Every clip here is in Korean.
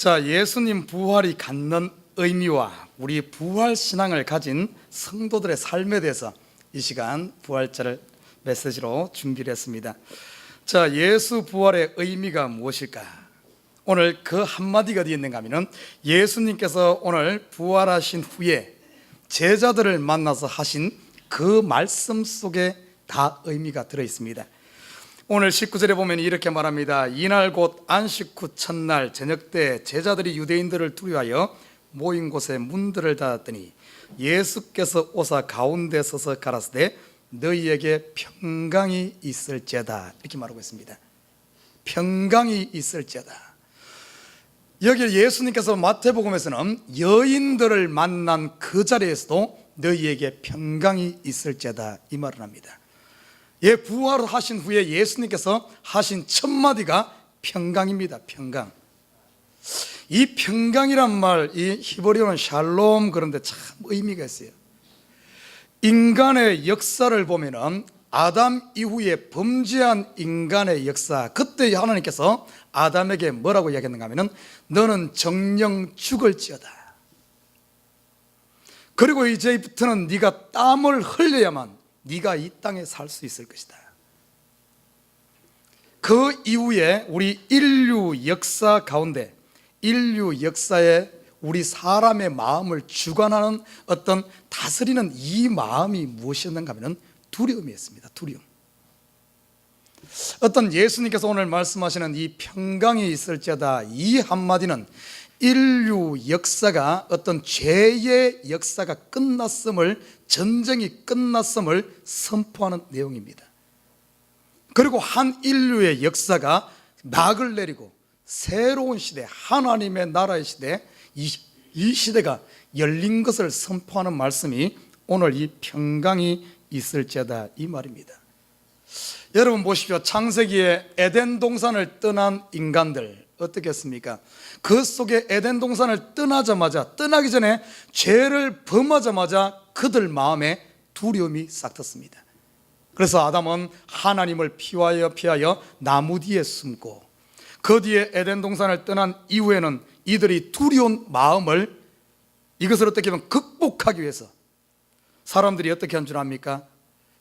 자, 예수님 부활이 갖는 의미와 우리 부활 신앙을 가진 성도들의 삶에 대해서 이 시간 부활절 메시지로 준비를 했습니다. 자, 예수 부활의 의미가 무엇일까? 오늘 그 한마디가 어디 있는가 하면 예수님께서 오늘 부활하신 후에 제자들을 만나서 하신 그 말씀 속에 다 의미가 들어있습니다. 오늘 19절에 보면 이렇게 말합니다. 이날 곧 안식 후 첫날 저녁 때 제자들이 유대인들을 두려워하여 모인 곳에 문들을 닫았더니 예수께서 오사 가운데 서서 가라사대 너희에게 평강이 있을지어다, 이렇게 말하고 있습니다. 평강이 있을지어다. 여기 예수님께서 마태복음에서는 여인들을 만난 그 자리에서도 너희에게 평강이 있을지어다 이 말을 합니다. 예, 부활하신 후에 예수님께서 하신 첫 마디가 평강입니다. 평강. 이 평강이란 말, 이 히브리어는 샬롬, 그런데 참 의미가 있어요. 인간의 역사를 보면은 아담 이후에 범죄한 인간의 역사, 그때 하나님께서 아담에게 뭐라고 이야기했는가 하면은 너는 정령 죽을지어다. 그리고 이제부터는 네가 땀을 흘려야만 네가 이 땅에 살 수 있을 것이다. 그 이후에 우리 인류 역사 가운데, 인류 역사에 우리 사람의 마음을 주관하는 어떤 다스리는 이 마음이 무엇이었는가 하면 두려움이었습니다. 두려움. 어떤 예수님께서 오늘 말씀하시는 이 평강이 있을지어다, 이 한마디는 인류 역사가 어떤 죄의 역사가 끝났음을, 전쟁이 끝났음을 선포하는 내용입니다. 그리고 한 인류의 역사가 막을 내리고 새로운 시대, 하나님의 나라의 시대, 이 시대가 열린 것을 선포하는 말씀이 오늘 이 평강이 있을지어다 이 말입니다. 여러분 보십시오. 창세기에 에덴 동산을 떠난 인간들 어떻겠습니까? 그 속에 에덴 동산을 떠나기 전에 죄를 범하자마자 그들 마음에 두려움이 싹 텄습니다. 그래서 아담은 하나님을 피하여 나무 뒤에 숨고, 그 뒤에 에덴 동산을 떠난 이후에는 이들이 두려운 마음을, 이것을 어떻게 보면 극복하기 위해서 사람들이 어떻게 한 줄 압니까?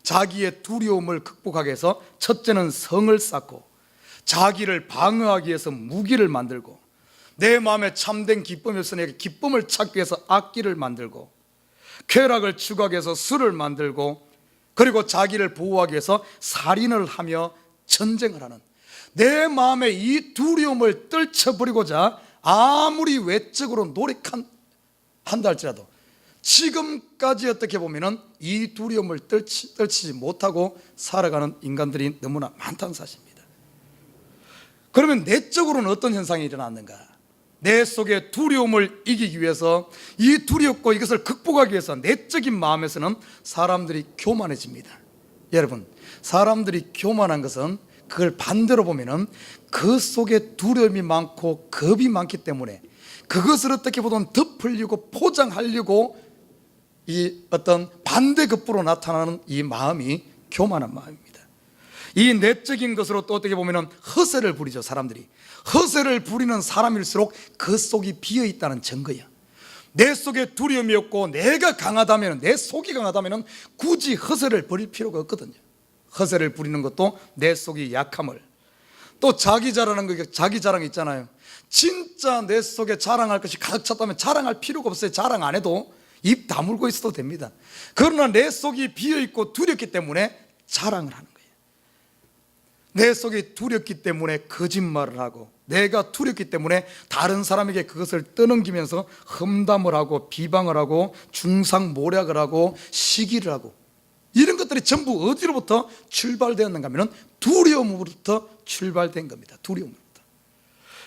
자기의 두려움을 극복하기 위해서 첫째는 성을 쌓고, 자기를 방어하기 위해서 무기를 만들고, 내 마음에 참된 기쁨이 없으니 기쁨을 찾기 위해서 악기를 만들고, 쾌락을 추구하기 위해서 술을 만들고, 그리고 자기를 보호하기 위해서 살인을 하며 전쟁을 하는, 내 마음에 이 두려움을 떨쳐버리고자 아무리 외적으로 노력한다 할지라도 지금까지 어떻게 보면 이 두려움을 떨치지 못하고 살아가는 인간들이 너무나 많다는 사실입니다. 그러면 내적으로는 어떤 현상이 일어났는가? 내 속의 두려움을 이기기 위해서, 이 두렵고 이것을 극복하기 위해서 내적인 마음에서는 사람들이 교만해집니다. 여러분, 사람들이 교만한 것은 그걸 반대로 보면은 그 속에 두려움이 많고 겁이 많기 때문에 그것을 어떻게 보든 덮으려고 포장하려고 이 어떤 반대급부로 나타나는 이 마음이 교만한 마음입니다. 이 내적인 것으로 또 어떻게 보면 허세를 부리죠. 사람들이 허세를 부리는 사람일수록 그 속이 비어있다는 증거야. 내 속에 두려움이 없고 내가 강하다면, 내 속이 강하다면 굳이 허세를 부릴 필요가 없거든요. 허세를 부리는 것도 내 속이 약함을, 또 자기 자랑하는 거, 자기 자랑 있잖아요. 진짜 내 속에 자랑할 것이 가득 찼다면 자랑할 필요가 없어요. 자랑 안 해도 입 다물고 있어도 됩니다. 그러나 내 속이 비어있고 두렵기 때문에 자랑을 하는 거예요. 내 속이 두렵기 때문에 거짓말을 하고, 내가 두렵기 때문에 다른 사람에게 그것을 떠넘기면서 험담을 하고 비방을 하고 중상모략을 하고 시기를 하고, 이런 것들이 전부 어디로부터 출발되었는가 하면 두려움으로부터 출발된 겁니다. 두려움으로부터.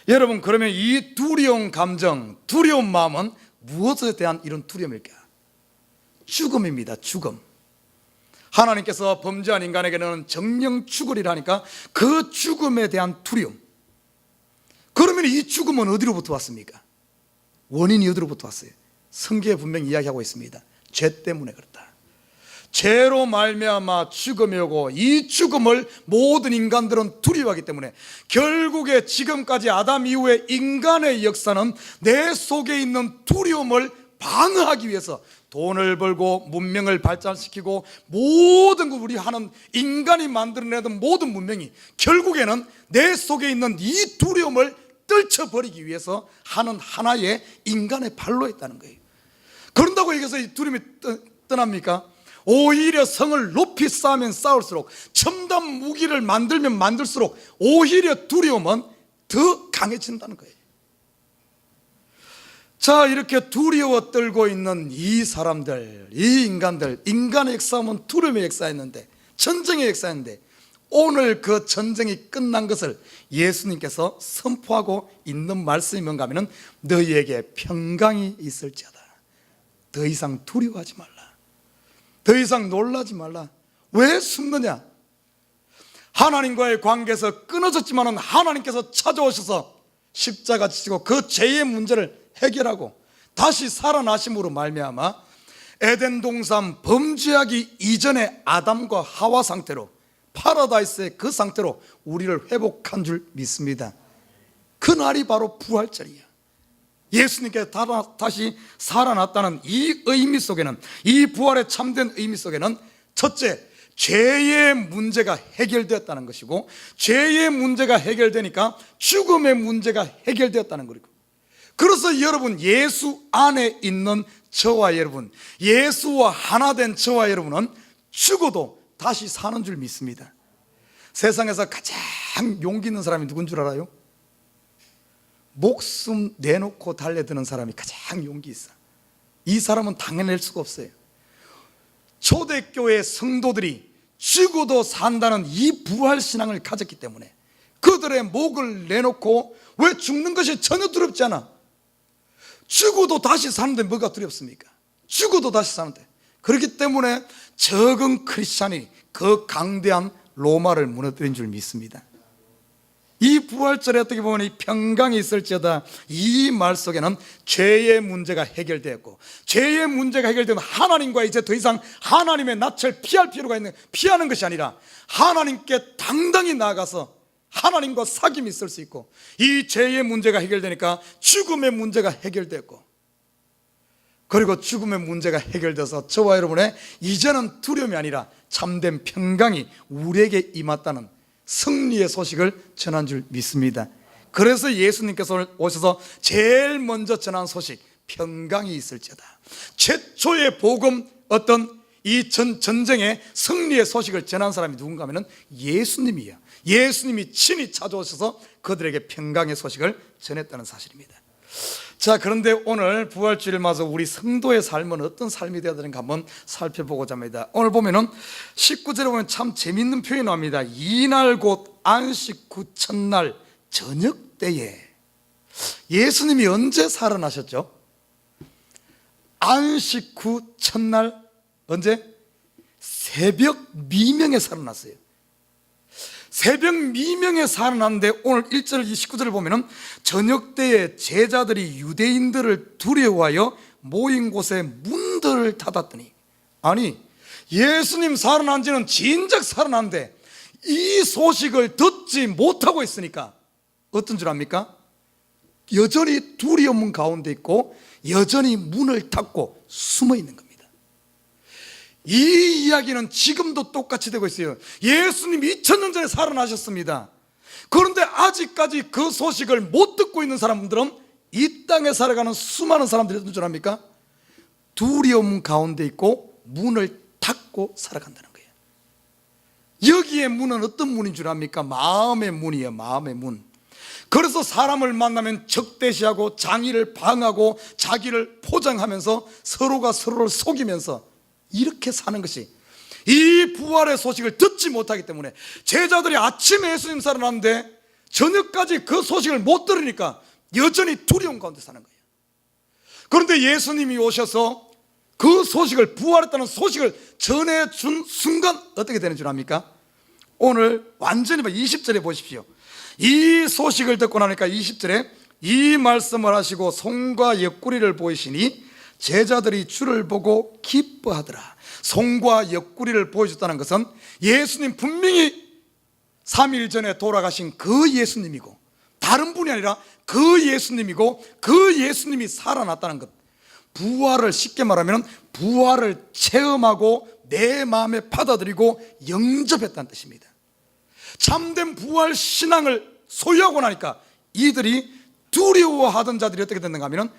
여러분, 그러면 이 두려운 감정, 두려운 마음은 무엇에 대한 이런 두려움일까? 죽음입니다. 죽음. 하나님께서 범죄한 인간에게는 정령 죽으리라 하니까 그 죽음에 대한 두려움. 그러면 이 죽음은 어디로부터 왔습니까? 원인이 어디로부터 왔어요? 성경에 분명히 이야기하고 있습니다. 죄 때문에 그렇다. 죄로 말미암아 죽음이 오고 이 죽음을 모든 인간들은 두려워하기 때문에 결국에 지금까지 아담 이후의 인간의 역사는 내 속에 있는 두려움을 방어하기 위해서 돈을 벌고 문명을 발전시키고 모든 걸 우리 하는 인간이 만들어내던 모든 문명이 결국에는 내 속에 있는 이 두려움을 떨쳐버리기 위해서 하는 하나의 인간의 발로 있다는 거예요. 그런다고 여기서 이 두려움이 떠납니까? 오히려 성을 높이 쌓으면 쌓을수록, 첨단 무기를 만들면 만들수록 오히려 두려움은 더 강해진다는 거예요. 자, 이렇게 두려워 떨고 있는 이 사람들, 이 인간들, 인간의 역사는 두려움의 역사였는데, 전쟁의 역사였는데, 오늘 그 전쟁이 끝난 것을 예수님께서 선포하고 있는 말씀이 뭔가 하면, 너희에게 평강이 있을지어다. 더 이상 두려워하지 말라. 더 이상 놀라지 말라. 왜 숨느냐? 하나님과의 관계에서 끊어졌지만 하나님께서 찾아오셔서 십자가 지시고 그 죄의 문제를 해결하고 다시 살아나심으로 말미암아 에덴 동산 범죄하기 이전의 아담과 하와 상태로, 파라다이스의 그 상태로 우리를 회복한 줄 믿습니다. 그날이 바로 부활절이에요. 예수님께 다시 살아났다는 이 의미 속에는, 이 부활의 참된 의미 속에는 첫째, 죄의 문제가 해결되었다는 것이고, 죄의 문제가 해결되니까 죽음의 문제가 해결되었다는 거고, 그래서 여러분, 예수 안에 있는 저와 여러분, 예수와 하나 된 저와 여러분은 죽어도 다시 사는 줄 믿습니다. 세상에서 가장 용기 있는 사람이 누군 줄 알아요? 목숨 내놓고 달려드는 사람이 가장 용기 있어. 이 사람은 당해낼 수가 없어요. 초대교회 성도들이 죽어도 산다는 이 부활신앙을 가졌기 때문에 그들의 목을 내놓고, 왜 죽는 것이 전혀 두렵지 않아? 죽어도 다시 사는데 뭐가 두렵습니까? 죽어도 다시 사는데. 그렇기 때문에 적은 크리스찬이 그 강대한 로마를 무너뜨린 줄 믿습니다. 이 부활절에 어떻게 보면 이 평강이 있을지어다, 이 말 속에는 죄의 문제가 해결되었고, 죄의 문제가 해결되면 하나님과 이제 더 이상 하나님의 낯을 피할 필요가 있는, 피하는 것이 아니라 하나님께 당당히 나아가서 하나님과 사귐이 있을 수 있고, 이 죄의 문제가 해결되니까 죽음의 문제가 해결됐고, 그리고 죽음의 문제가 해결돼서 저와 여러분의 이제는 두려움이 아니라 참된 평강이 우리에게 임했다는 승리의 소식을 전한 줄 믿습니다. 그래서 예수님께서 오셔서 제일 먼저 전한 소식, 평강이 있을지어다. 최초의 복음, 어떤 이 전쟁의 승리의 소식을 전한 사람이 누군가 하면 예수님이에요. 예수님이 친히 찾아오셔서 그들에게 평강의 소식을 전했다는 사실입니다. 자, 그런데 오늘 부활주일을 맞아 우리 성도의 삶은 어떤 삶이 되어야 되는가 한번 살펴보고자 합니다. 오늘 보면은 19절에 보면 참 재밌는 표현이 나옵니다. 이날 곧 안식 후 첫날 저녁 때에. 예수님이 언제 살아나셨죠? 안식 후 첫날, 언제? 새벽 미명에 살아났어요. 새벽 미명에 살아났는데 오늘 1절 29절을 보면 저녁 때에 제자들이 유대인들을 두려워하여 모인 곳에 문들을 닫았더니, 아니 예수님 살아난 지는 진작 살아났는데 이 소식을 듣지 못하고 있으니까 어떤 줄 압니까? 여전히 두려움 가운데 있고 여전히 문을 닫고 숨어 있는 겁니다. 이 이야기는 지금도 똑같이 되고 있어요. 예수님이 2000년 전에 살아나셨습니다. 그런데 아직까지 그 소식을 못 듣고 있는 사람들은 이 땅에 살아가는 수많은 사람들이 어떤 줄 압니까? 두려움 가운데 있고 문을 닫고 살아간다는 거예요. 여기에 문은 어떤 문인 줄 압니까? 마음의 문이에요. 마음의 문. 그래서 사람을 만나면 적대시하고 장의를 방하고 자기를 포장하면서 서로가 서로를 속이면서 이렇게 사는 것이, 이 부활의 소식을 듣지 못하기 때문에 제자들이 아침에 예수님 살아났는데 저녁까지 그 소식을 못 들으니까 여전히 두려움 가운데 사는 거예요. 그런데 예수님이 오셔서 그 소식을, 부활했다는 소식을 전해준 순간 어떻게 되는 줄 압니까? 오늘 완전히 20절에 보십시오. 이 소식을 듣고 나니까 20절에 이 말씀을 하시고 손과 옆구리를 보이시니 제자들이 주를 보고 기뻐하더라. 손과 옆구리를 보여줬다는 것은 예수님 분명히 3일 전에 돌아가신 그 예수님이고, 다른 분이 아니라 그 예수님이고, 그 예수님이 살아났다는 것. 부활을 쉽게 말하면 부활을 체험하고 내 마음에 받아들이고 영접했다는 뜻입니다. 참된 부활 신앙을 소유하고 나니까 이들이 두려워하던 자들이 어떻게 됐는가 하면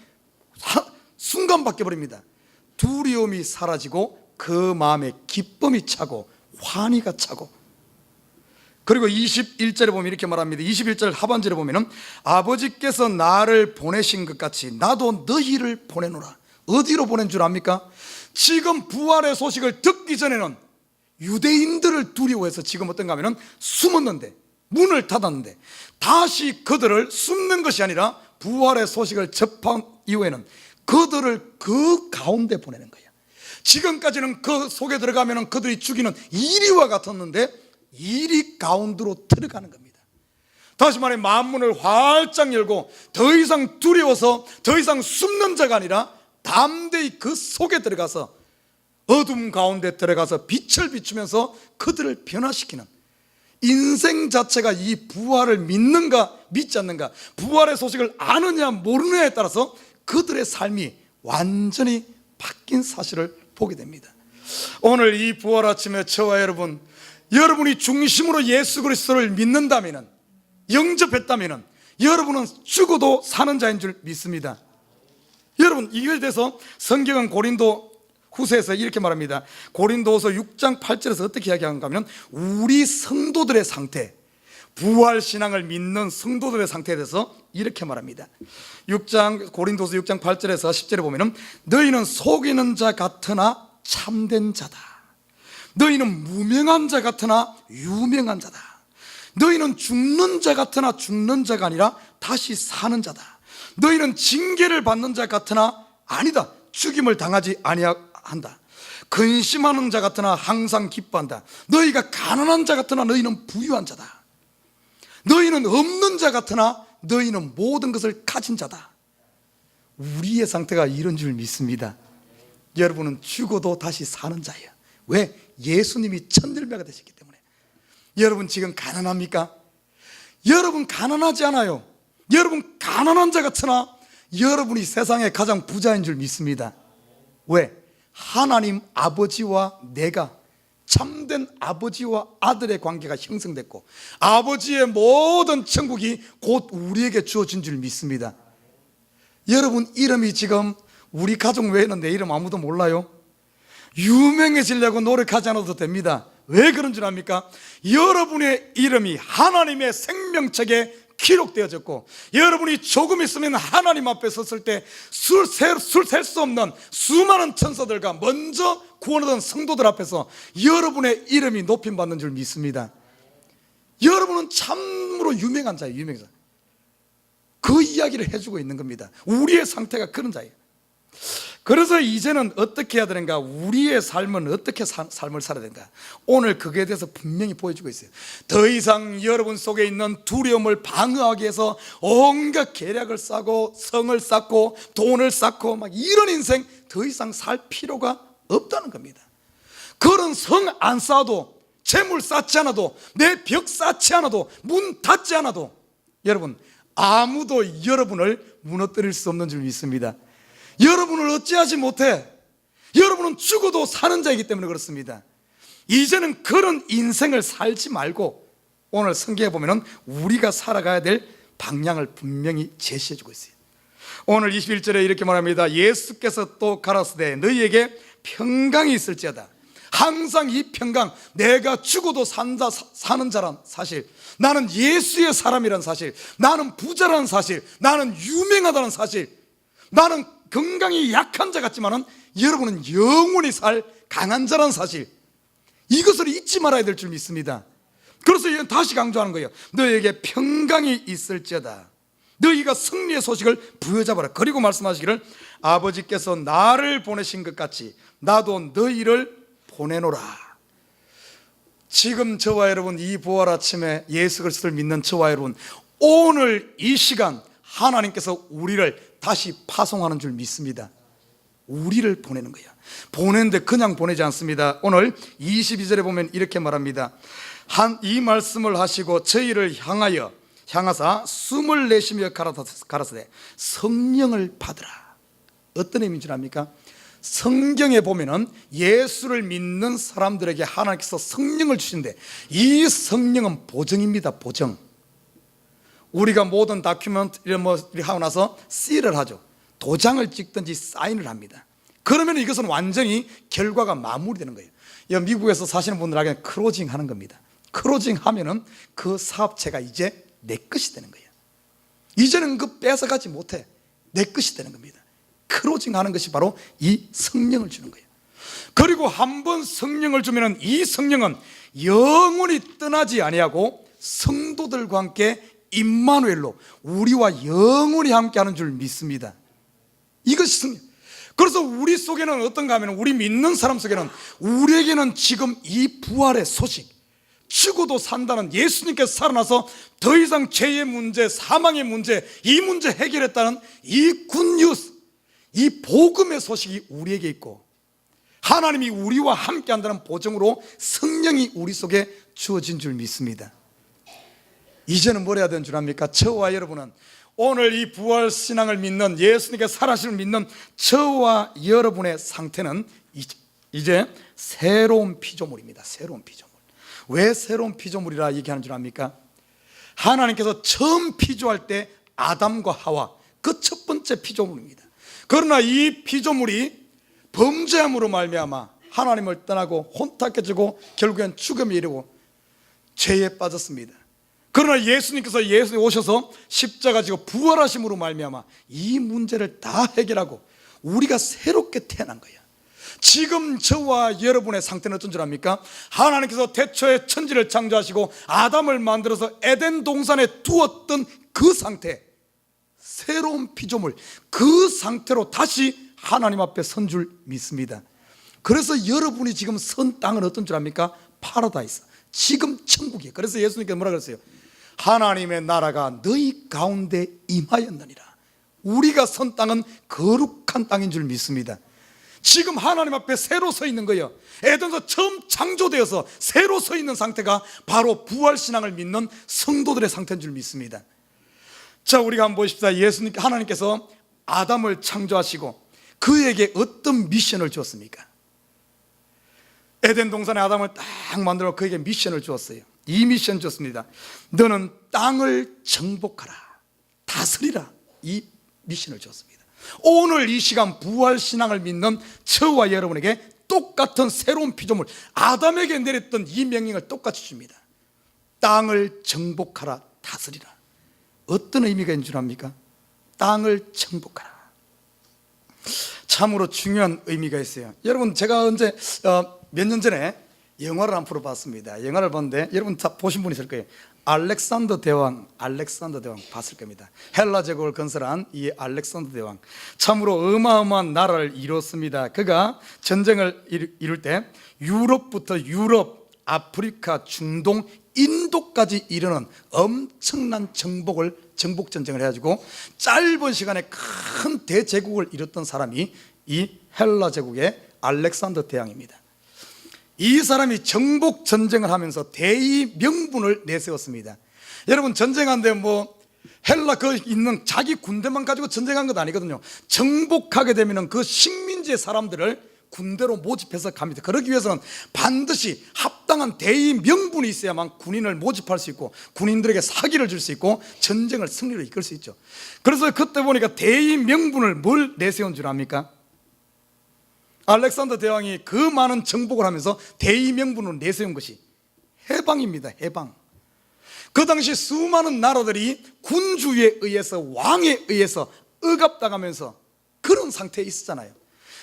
순간 바뀌어버립니다. 두려움이 사라지고 그 마음에 기쁨이 차고 환희가 차고, 그리고 21절에 보면 이렇게 말합니다. 21절 하반절에 보면 아버지께서 나를 보내신 것 같이 나도 너희를 보내노라. 어디로 보낸 줄 압니까? 지금 부활의 소식을 듣기 전에는 유대인들을 두려워해서 지금 어떤가 하면 숨었는데, 문을 닫았는데, 다시 그들을 숨는 것이 아니라 부활의 소식을 접한 이후에는 그들을 그 가운데 보내는 거예요. 지금까지는 그 속에 들어가면 그들이 죽이는 이리와 같았는데 이리 가운데로 들어가는 겁니다. 다시 말해 만문을 활짝 열고 더 이상 두려워서 더 이상 숨는 자가 아니라 담대히 그 속에 들어가서 어둠 가운데 들어가서 빛을 비추면서 그들을 변화시키는, 인생 자체가 이 부활을 믿는가 믿지 않는가, 부활의 소식을 아느냐 모르느냐에 따라서 그들의 삶이 완전히 바뀐 사실을 보게 됩니다. 오늘 이 부활 아침에 저와 여러분이 중심으로 예수 그리스도를 믿는다면, 영접했다면 여러분은 죽어도 사는 자인 줄 믿습니다. 여러분, 이거에 대해서 성경은 고린도 후서에서 이렇게 말합니다. 고린도후서 6장 8절에서 어떻게 이야기하는가 하면 우리 성도들의 상태, 부활신앙을 믿는 성도들의 상태에 대해서 이렇게 말합니다. 고린도서 6장 8절에서 10절에 보면 너희는 속이는 자 같으나 참된 자다. 너희는 무명한 자 같으나 유명한 자다. 너희는 죽는 자 같으나 죽는 자가 아니라 다시 사는 자다. 너희는 징계를 받는 자 같으나 아니다, 죽임을 당하지 아니한다. 근심하는 자 같으나 항상 기뻐한다. 너희가 가난한 자 같으나 너희는 부유한 자다. 너희는 없는 자 같으나 너희는 모든 것을 가진 자다. 우리의 상태가 이런 줄 믿습니다. 여러분은 죽어도 다시 사는 자예요. 왜? 예수님이 천들매가 되셨기 때문에. 여러분 지금 가난합니까? 여러분 가난하지 않아요. 여러분 가난한 자 같으나 여러분이 세상의 가장 부자인 줄 믿습니다. 왜? 하나님 아버지와 내가 참된 아버지와 아들의 관계가 형성됐고 아버지의 모든 천국이 곧 우리에게 주어진 줄 믿습니다. 여러분 이름이 지금 우리 가족 외에는 내 이름 아무도 몰라요. 유명해지려고 노력하지 않아도 됩니다. 왜 그런 줄 압니까? 여러분의 이름이 하나님의 생명책에 기록되어졌고 여러분이 조금 있으면 하나님 앞에 섰을 때 술 셀 수 없는 수많은 천사들과 먼저 구원하던 성도들 앞에서 여러분의 이름이 높임받는 줄 믿습니다. 여러분은 참으로 유명한 자예요. 유명한 자. 그 이야기를 해주고 있는 겁니다. 우리의 상태가 그런 자예요. 그래서 이제는 어떻게 해야 되는가, 우리의 삶은 어떻게 삶을 살아야 되는가, 오늘 그거에 대해서 분명히 보여주고 있어요. 더 이상 여러분 속에 있는 두려움을 방어하기 위해서 온갖 계략을 싸고 성을 쌓고 돈을 쌓고 막 이런 인생 더 이상 살 필요가 없다는 겁니다. 그런 성 안 쌓아도, 재물 쌓지 않아도, 내 벽 쌓지 않아도, 문 닫지 않아도 여러분 아무도 여러분을 무너뜨릴 수 없는 줄 믿습니다. 여러분을 어찌하지 못해. 여러분은 죽어도 사는 자이기 때문에 그렇습니다. 이제는 그런 인생을 살지 말고 오늘 성경에 보면 우리가 살아가야 될 방향을 분명히 제시해주고 있어요. 오늘 21절에 이렇게 말합니다. 예수께서 또 가라사대 너희에게 평강이 있을지어다. 항상 이 평강, 내가 죽어도 사는 자란 사실, 나는 예수의 사람이란 사실, 나는 부자라는 사실, 나는 유명하다는 사실, 나는 건강이 약한 자 같지만은 여러분은 영원히 살 강한 자라는 사실, 이것을 잊지 말아야 될 줄 믿습니다. 그래서 다시 강조하는 거예요. 너희에게 평강이 있을지어다. 너희가 승리의 소식을 부여잡아라. 그리고 말씀하시기를 아버지께서 나를 보내신 것 같이 나도 너희를 보내노라. 지금 저와 여러분, 이 부활 아침에 예수 그리스도를 믿는 저와 여러분, 오늘 이 시간 하나님께서 우리를 다시 파송하는 줄 믿습니다. 우리를 보내는 거예요. 보내는데 그냥 보내지 않습니다. 오늘 22절에 보면 이렇게 말합니다. 이 말씀을 하시고 저희를 향하사 숨을 내쉬며 가라사대 성령을 받으라. 어떤 의미인 줄 압니까? 성경에 보면은 예수를 믿는 사람들에게 하나님께서 성령을 주신대. 이 성령은 보정입니다. 보정. 우리가 모든 다큐멘트 이런 뭐 하고 나서 씨를 하죠. 도장을 찍든지 사인을 합니다. 그러면 이것은 완전히 결과가 마무리되는 거예요. 미국에서 사시는 분들에게 클로징 하는 겁니다. 클로징 하면은 그 사업체가 이제 내 것이 되는 거예요. 이제는 그 뺏어가지 못해. 내 것이 되는 겁니다. 클로징 하는 것이 바로 이 성령을 주는 거예요. 그리고 한번 성령을 주면은 이 성령은 영원히 떠나지 아니하고 성도들과 함께 임마누엘로 우리와 영원히 함께하는 줄 믿습니다. 이것이 성령. 그래서 우리 속에는 어떤가 하면, 우리 믿는 사람 속에는 우리에게는 지금 이 부활의 소식, 죽어도 산다는, 예수님께서 살아나서 더 이상 죄의 문제, 사망의 문제, 이 문제 해결했다는 이 굿뉴스, 이 복음의 소식이 우리에게 있고, 하나님이 우리와 함께 한다는 보증으로 성령이 우리 속에 주어진 줄 믿습니다. 이제는 뭘 해야 되는 줄 압니까? 저와 여러분은 오늘 이 부활신앙을 믿는, 예수님께 살아심을 믿는 저와 여러분의 상태는 이제 새로운 피조물입니다. 새로운 피조물. 왜 새로운 피조물이라 얘기하는 줄 압니까? 하나님께서 처음 피조할 때 아담과 하와, 그 첫 번째 피조물입니다. 그러나 이 피조물이 범죄함으로 말미암아 하나님을 떠나고 혼탁해지고 결국엔 죽음에 이르고 죄에 빠졌습니다. 그러나 예수님께서 오셔서 십자가 지고 부활하심으로 말미암아 이 문제를 다 해결하고 우리가 새롭게 태어난 거예요. 지금 저와 여러분의 상태는 어떤 줄 압니까? 하나님께서 태초에 천지를 창조하시고 아담을 만들어서 에덴 동산에 두었던 그 상태, 새로운 피조물, 그 상태로 다시 하나님 앞에 선 줄 믿습니다. 그래서 여러분이 지금 선 땅은 어떤 줄 압니까? 파라다이스, 지금 천국이에요. 그래서 예수님께서 뭐라 그랬어요? 하나님의 나라가 너희 가운데 임하였느니라. 우리가 선 땅은 거룩한 땅인 줄 믿습니다. 지금 하나님 앞에 새로 서 있는 거예요. 에덴에서 처음 창조되어서 새로 서 있는 상태가 바로 부활신앙을 믿는 성도들의 상태인 줄 믿습니다. 자, 우리가 한번 보십시다. 하나님께서 아담을 창조하시고 그에게 어떤 미션을 주었습니까? 에덴 동산에 아담을 딱 만들어 그에게 미션을 주었어요. 이 미션 줬습니다. 너는 땅을 정복하라, 다스리라. 이 미션을 줬습니다. 오늘 이 시간 부활신앙을 믿는 저와 여러분에게 똑같은 새로운 피조물, 아담에게 내렸던 이 명령을 똑같이 줍니다. 땅을 정복하라, 다스리라. 어떤 의미가 있는 줄 압니까? 땅을 정복하라. 참으로 중요한 의미가 있어요. 여러분, 제가 언제 몇 년 전에 영화를 한 프로 봤습니다. 영화를 봤는데 여러분 다 보신 분이 있을 거예요. 알렉산더 대왕 봤을 겁니다. 헬라 제국을 건설한 이 알렉산더 대왕, 참으로 어마어마한 나라를 이뤘습니다. 그가 전쟁을 이룰 때 유럽부터 아프리카, 중동, 인도까지 이르는 엄청난 정복 전쟁을 해가지고 짧은 시간에 큰 대제국을 이뤘던 사람이 이 헬라 제국의 알렉산더 대왕입니다. 이 사람이 정복 전쟁을 하면서 대의 명분을 내세웠습니다. 여러분, 전쟁하는데 헬라 있는 자기 군대만 가지고 전쟁한 것 아니거든요. 정복하게 되면 그 식민지의 사람들을 군대로 모집해서 갑니다. 그러기 위해서는 반드시 합당한 대의 명분이 있어야만 군인을 모집할 수 있고 군인들에게 사기를 줄 수 있고 전쟁을 승리로 이끌 수 있죠. 그래서 그때 보니까 대의 명분을 뭘 내세운 줄 압니까? 알렉산더 대왕이 그 많은 정복을 하면서 대의 명분을 내세운 것이 해방입니다. 해방. 그 당시 수많은 나라들이 군주에 의해서, 왕에 의해서 억압당하면서 그런 상태에 있었잖아요.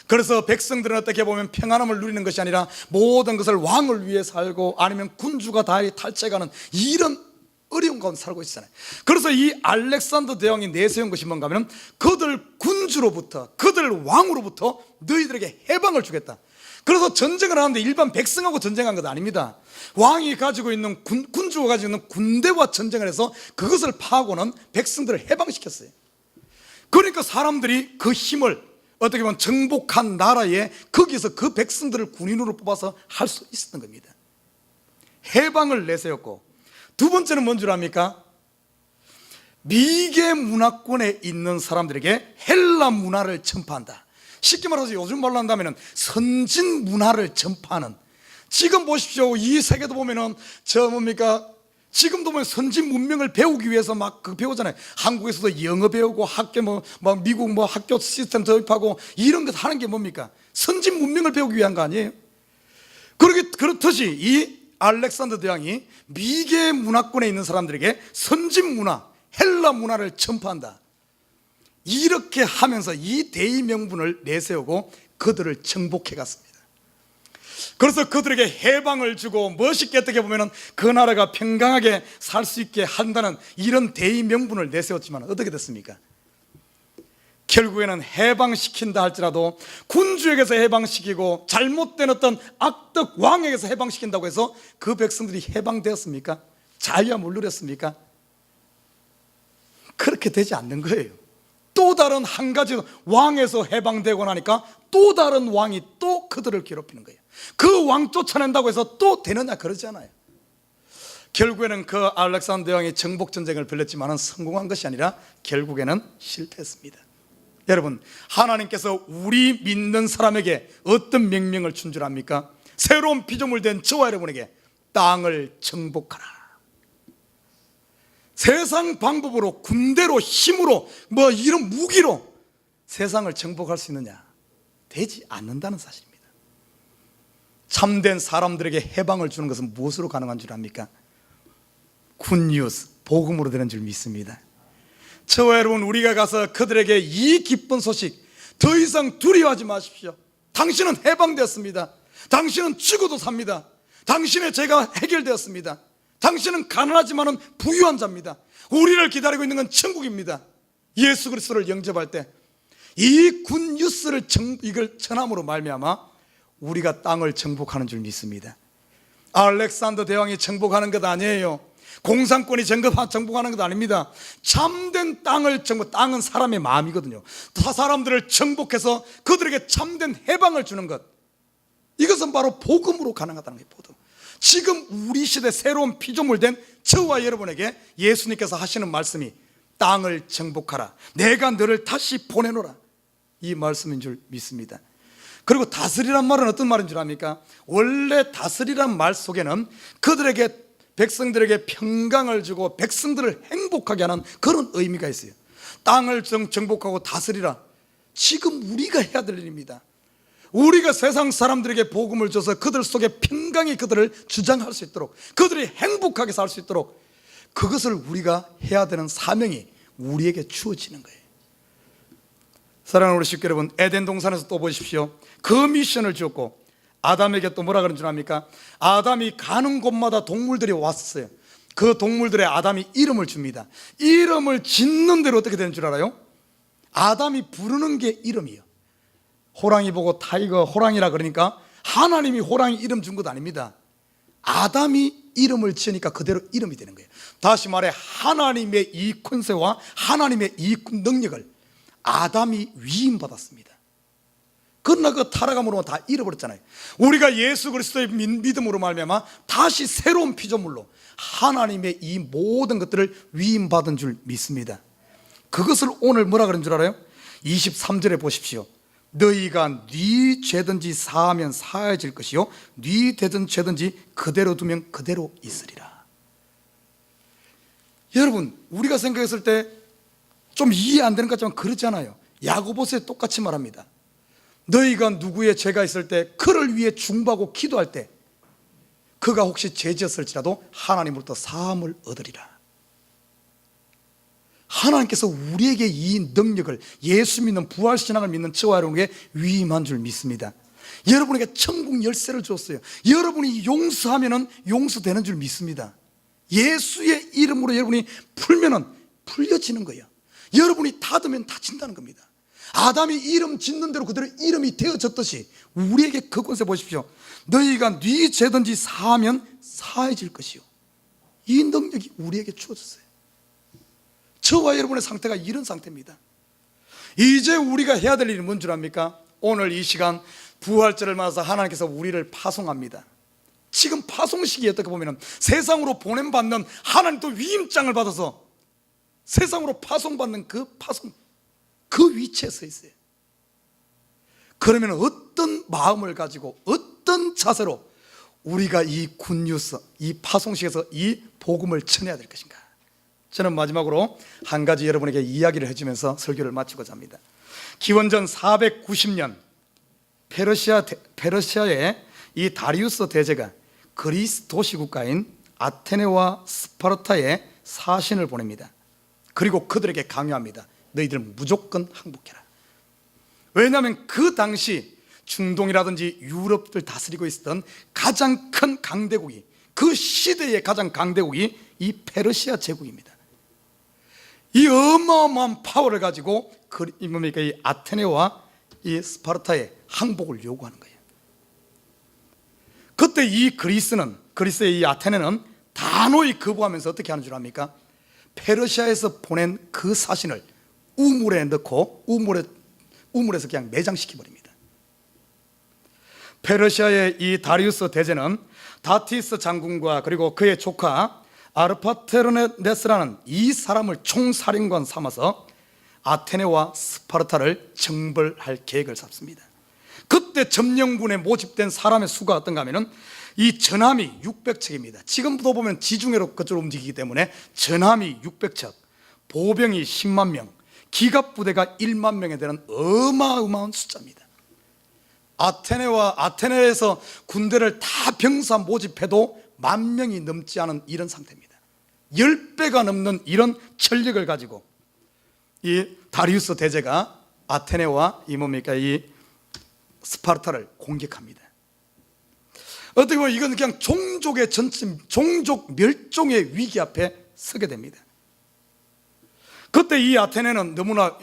그래서 백성들은 어떻게 보면 평안함을 누리는 것이 아니라 모든 것을 왕을 위해 살고 아니면 군주가 다 탈취해가는 이런 어려운 가운데 살고 있잖아요. 그래서 이 알렉산더 대왕이 내세운 것이 뭔가 하면 그들 군주로부터, 그들 왕으로부터 너희들에게 해방을 주겠다. 그래서 전쟁을 하는데 일반 백성하고 전쟁한 것 아닙니다. 왕이 가지고 있는 군주가 가지고 있는 군대와 전쟁을 해서 그것을 파고는 백성들을 해방시켰어요. 그러니까 사람들이 그 힘을 어떻게 보면 정복한 나라에 거기서 그 백성들을 군인으로 뽑아서 할 수 있었던 겁니다. 해방을 내세웠고, 두 번째는 뭔 줄 압니까? 미개 문화권에 있는 사람들에게 헬라 문화를 전파한다. 쉽게 말해서 요즘 말로 한다면 선진 문화를 전파하는, 지금 보십시오. 이 세계도 보면은 지금도 보면 선진 문명을 배우기 위해서 막 배우잖아요. 한국에서도 영어 배우고 학교 미국 학교 시스템 도입하고 이런 것 하는 게 뭡니까? 선진 문명을 배우기 위한 거 아니에요? 그렇듯이 이 알렉산더 대왕이 미개 문화권에 있는 사람들에게 선진 문화, 헬라 문화를 전파한다. 이렇게 하면서 이 대의 명분을 내세우고 그들을 정복해 갔습니다. 그래서 그들에게 해방을 주고 멋있게 어떻게 보면 그 나라가 평강하게 살 수 있게 한다는 이런 대의 명분을 내세웠지만 어떻게 됐습니까? 결국에는 해방시킨다 할지라도 군주에게서 해방시키고 잘못된 어떤 악덕 왕에게서 해방시킨다고 해서 그 백성들이 해방되었습니까? 자유와 물 누렸습니까? 그렇게 되지 않는 거예요. 또 다른 한 가지 왕에서 해방되고 나니까 또 다른 왕이 또 그들을 괴롭히는 거예요. 그 왕 쫓아낸다고 해서 또 되느냐? 그러지 않아요. 결국에는 그 알렉산더 왕이 정복전쟁을 벌였지만 성공한 것이 아니라 결국에는 실패했습니다. 여러분, 하나님께서 우리 믿는 사람에게 어떤 명령을 준 줄 압니까? 새로운 피조물 된 저와 여러분에게 땅을 정복하라. 세상 방법으로, 군대로, 힘으로, 이런 무기로 세상을 정복할 수 있느냐? 되지 않는다는 사실입니다. 참된 사람들에게 해방을 주는 것은 무엇으로 가능한 줄 압니까? 굿뉴스, 복음으로 되는 줄 믿습니다. 저와 여러분, 우리가 가서 그들에게 이 기쁜 소식, 더 이상 두려워하지 마십시오. 당신은 해방되었습니다. 당신은 죽어도 삽니다. 당신의 죄가 해결되었습니다. 당신은 가난하지만은 부유한 자입니다. 우리를 기다리고 있는 건 천국입니다. 예수 그리스도를 영접할 때 이 굿뉴스를 이걸 전함으로 말미암아 우리가 땅을 정복하는 줄 믿습니다. 알렉산더 대왕이 정복하는 것 아니에요. 공산권이 정복하는 것 아닙니다. 참된 땅을 땅은 사람의 마음이거든요. 다 사람들을 정복해서 그들에게 참된 해방을 주는 것, 이것은 바로 복음으로 가능하다는 게 복음. 지금 우리 시대 새로운 피조물 된 저와 여러분에게 예수님께서 하시는 말씀이 땅을 정복하라, 내가 너를 다시 보내노라, 이 말씀인 줄 믿습니다. 그리고 다스리란 말은 어떤 말인 줄 압니까? 원래 다스리란 말 속에는 그들에게, 백성들에게 평강을 주고 백성들을 행복하게 하는 그런 의미가 있어요. 땅을 정복하고 다스리라, 지금 우리가 해야 될 일입니다. 우리가 세상 사람들에게 복음을 줘서 그들 속에 평강이 그들을 주장할 수 있도록, 그들이 행복하게 살 수 있도록, 그것을 우리가 해야 되는 사명이 우리에게 주어지는 거예요. 사랑하는 우리 식구 여러분, 에덴 동산에서 또 보십시오. 그 미션을 주었고 아담에게 또 뭐라 그런 줄 압니까? 아담이 가는 곳마다 동물들이 왔어요. 그 동물들의 아담이 이름을 줍니다. 이름을 짓는 대로 어떻게 되는 줄 알아요? 아담이 부르는 게 이름이에요. 호랑이 보고 타이거, 호랑이라 그러니까 하나님이 호랑이 이름 준 것 아닙니다. 아담이 이름을 지으니까 그대로 이름이 되는 거예요. 다시 말해, 하나님의 이 권세와 하나님의 이 능력을 아담이 위임받았습니다. 그러나 그 타락함으로 다 잃어버렸잖아요. 우리가 예수 그리스도의 믿음으로 말미암아 다시 새로운 피조물로 하나님의 이 모든 것들을 위임받은 줄 믿습니다. 그것을 오늘 뭐라 그런 줄 알아요? 23절에 보십시오. 너희가 네 죄든지 사하면 사해질 것이요 네 죄든지 그대로 두면 그대로 있으리라. 여러분, 우리가 생각했을 때 좀 이해 안 되는 것 같지만 그렇잖아요. 야고보서에 똑같이 말합니다. 너희가 누구의 죄가 있을 때 그를 위해 중보하고 기도할 때 그가 혹시 죄 지었을지라도 하나님으로부터 사함을 얻으리라. 하나님께서 우리에게 이 능력을, 예수 믿는 부활신앙을 믿는 저와 여러분에게 위임한 줄 믿습니다. 여러분에게 천국 열쇠를 주었어요. 여러분이 용서하면 용서되는 줄 믿습니다. 예수의 이름으로 여러분이 풀면 풀려지는 거예요. 여러분이 닫으면 닫힌다는 겁니다. 아담이 이름 짓는 대로 그대로 이름이 되어졌듯이 우리에게 그 권세 보십시오. 너희가 네 죄든지 사하면 사해질 것이요, 이 능력이 우리에게 주어졌어요. 저와 여러분의 상태가 이런 상태입니다. 이제 우리가 해야 될 일이 뭔 줄 압니까? 오늘 이 시간 부활절을 맞아서 하나님께서 우리를 파송합니다. 지금 파송 시기에 어떻게 보면 세상으로 보냄받는 하나님 또 위임장을 받아서 세상으로 파송받는 그 위치에 서 있어요. 그러면 어떤 마음을 가지고 어떤 자세로 우리가 이 굿뉴스, 이 파송식에서 이 복음을 전해야 될 것인가? 저는 마지막으로 한 가지 여러분에게 이야기를 해주면서 설교를 마치고자 합니다. 기원전 490년 페르시아의 이 다리우스 대제가 그리스 도시국가인 아테네와 스파르타에 사신을 보냅니다. 그리고 그들에게 강요합니다. 너희들 무조건 항복해라. 왜냐하면 그 당시 중동이라든지 유럽을 다스리고 있었던 가장 큰 강대국이, 그 시대의 가장 강대국이 이 페르시아 제국입니다. 이 어마어마한 파워를 가지고 이 아테네와 이 스파르타의 항복을 요구하는 거예요. 그때 이 그리스의 이 아테네는 단호히 거부하면서 어떻게 하는 줄 압니까? 페르시아에서 보낸 그 사신을 우물에 넣고 우물에서 그냥 매장시켜 버립니다. 페르시아의 이 다리우스 대제는 다티스 장군과 그리고 그의 조카 아르파테르네스라는 이 사람을 총사령관 삼아서 아테네와 스파르타를 정벌할 계획을 잡습니다. 그때 점령군에 모집된 사람의 수가 어떤가 하면은 이 전함이 600척입니다. 지금도 보면 지중해로 그쪽으로 움직이기 때문에 전함이 600척, 보병이 10만 명, 기갑부대가 1만 명에 되는 어마어마한 숫자입니다. 아테네에서 군대를 다 병사 모집해도 10,000명이 넘지 않은 이런 상태입니다. 10배가 넘는 이런 전력을 가지고 이 다리우스 대제가 아테네와 이 스파르타를 공격합니다. 어떻게 보면 이건 그냥 종족 멸종의 위기 앞에 서게 됩니다. 그때 이 아테네는 너무나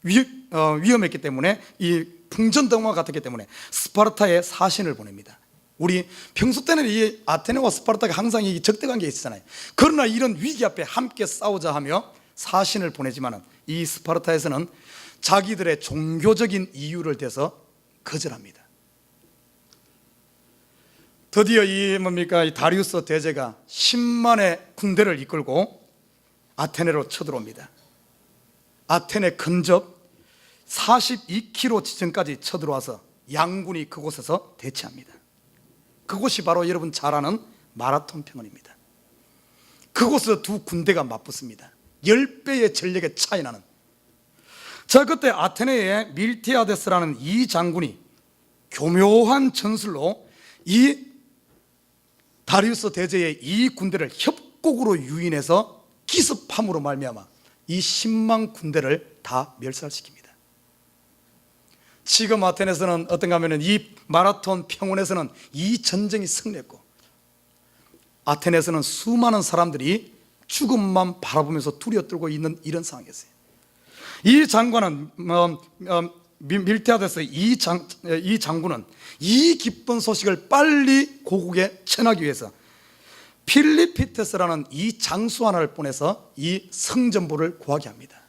위험했기 때문에, 이 풍전등화 같았기 때문에 스파르타에 사신을 보냅니다. 우리 평소 때는 이 아테네와 스파르타가 항상 이 적대관계에 있었잖아요. 그러나 이런 위기 앞에 함께 싸우자 하며 사신을 보내지만 이 스파르타에서는 자기들의 종교적인 이유를 대서 거절합니다. 드디어 이 다리우스 대제가 10만의 군대를 이끌고 아테네로 쳐들어옵니다. 아테네 근접 42km 지점까지 쳐들어와서 양군이 그곳에서 대치합니다. 그곳이 바로 여러분 잘 아는 마라톤 평원입니다. 그곳에서 두 군대가 맞붙습니다. 10배의 전력의 차이 나는. 자, 그때 아테네의 밀티아데스라는 이 장군이 교묘한 전술로 이 다리우스 대제의 이 군대를 협곡으로 유인해서 기습함으로 말미암아 이 10만 군대를 다 멸살시킵니다. 지금 아테네에서는 어떤가 하면 이 마라톤 평원에서는 이 전쟁이 승리했고, 아테네에서는 수많은 사람들이 죽음만 바라보면서 두려워 떨고 있는 이런 상황이었어요. 이 장관은 밀티아데스 이 장군은 이 기쁜 소식을 빨리 고국에 전하기 위해서 필리피테스라는 이 장수 하나를 보내서 이 성전부를 구하게 합니다.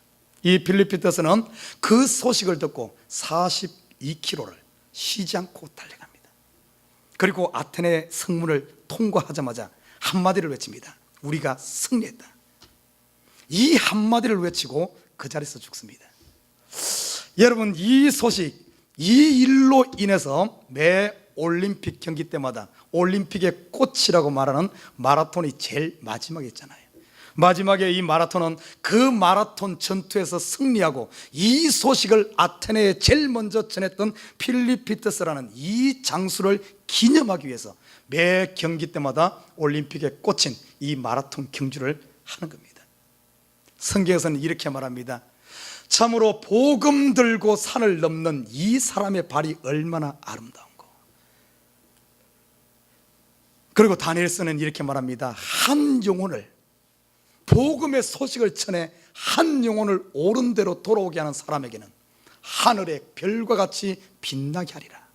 이 필리피테스는 그 소식을 듣고 42km를 쉬지 않고 달려갑니다. 그리고 아테네 성문을 통과하자마자 한마디를 외칩니다. 우리가 승리했다. 이 한마디를 외치고 그 자리에서 죽습니다. 여러분, 이 소식, 이 일로 인해서 매 올림픽 경기 때마다 올림픽의 꽃이라고 말하는 마라톤이 제일 마지막에 있잖아요. 마지막에 이 마라톤은 그 마라톤 전투에서 승리하고 이 소식을 아테네에 제일 먼저 전했던 필리피테스라는 이 장수를 기념하기 위해서 매 경기 때마다 올림픽의 꽃인 이 마라톤 경주를 하는 겁니다. 성경에서는 이렇게 말합니다. 참으로 복음 들고 산을 넘는 이 사람의 발이 얼마나 아름다운고. 그리고 다니엘서는 이렇게 말합니다. 한 영혼을, 복음의 소식을 전해 한 영혼을 옳은 대로 돌아오게 하는 사람에게는 하늘의 별과 같이 빛나게 하리라.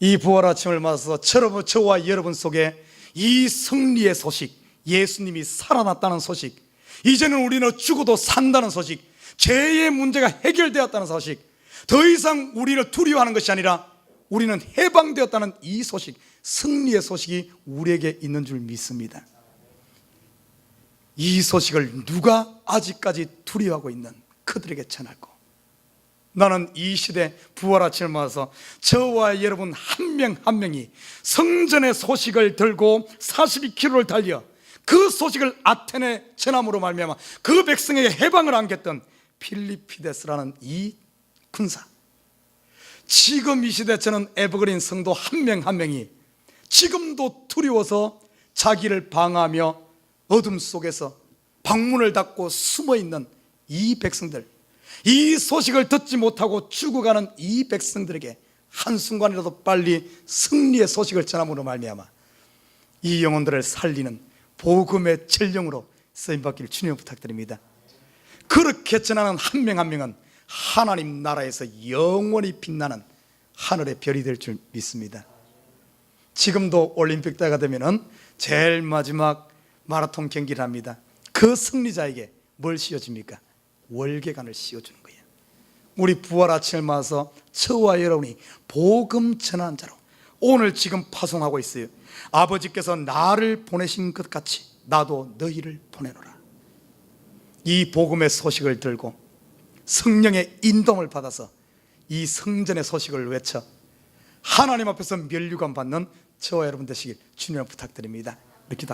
이 부활 아침을 맞아서 저와 여러분 속에 이 승리의 소식, 예수님이 살아났다는 소식, 이제는 우리는 죽어도 산다는 소식, 죄의 문제가 해결되었다는 소식, 더 이상 우리를 두려워하는 것이 아니라 우리는 해방되었다는 이 소식, 승리의 소식이 우리에게 있는 줄 믿습니다. 이 소식을 누가 아직까지 두려워하고 있는 그들에게 전하고, 나는 이 시대 부활 아침을 맞아서 저와 여러분 한 명 한 명이 성전의 소식을 들고 42km를 달려 그 소식을 아테네 전함으로 말미암아 그 백성에게 해방을 안겼던 필리피데스라는 이 군사, 지금 이 시대 저는 에버그린 성도 한 명 한 명이 지금도 두려워서 자기를 방어하며 어둠 속에서 방문을 닫고 숨어있는 이 백성들, 이 소식을 듣지 못하고 죽어가는 이 백성들에게 한순간이라도 빨리 승리의 소식을 전함으로 말미암아 이 영혼들을 살리는 복음의 전령으로 쓰임받기를 주님 부탁드립니다. 그렇게 전하는 한 명 한 명은 하나님 나라에서 영원히 빛나는 하늘의 별이 될 줄 믿습니다. 지금도 올림픽 때가 되면은 제일 마지막 마라톤 경기를 합니다. 그 승리자에게 뭘 씌워줍니까? 월계관을 씌워주는 거예요. 우리 부활 아침을 맞아서 저와 여러분이 복음 전하는 자로 오늘 지금 파송하고 있어요. 아버지께서 나를 보내신 것 같이 나도 너희를 보내노라. 이 복음의 소식을 들고 성령의 인도를 받아서 이 성전의 소식을 외쳐 하나님 앞에서 면류관 받는 저와 여러분 되시길 주님 부탁드립니다. 이렇게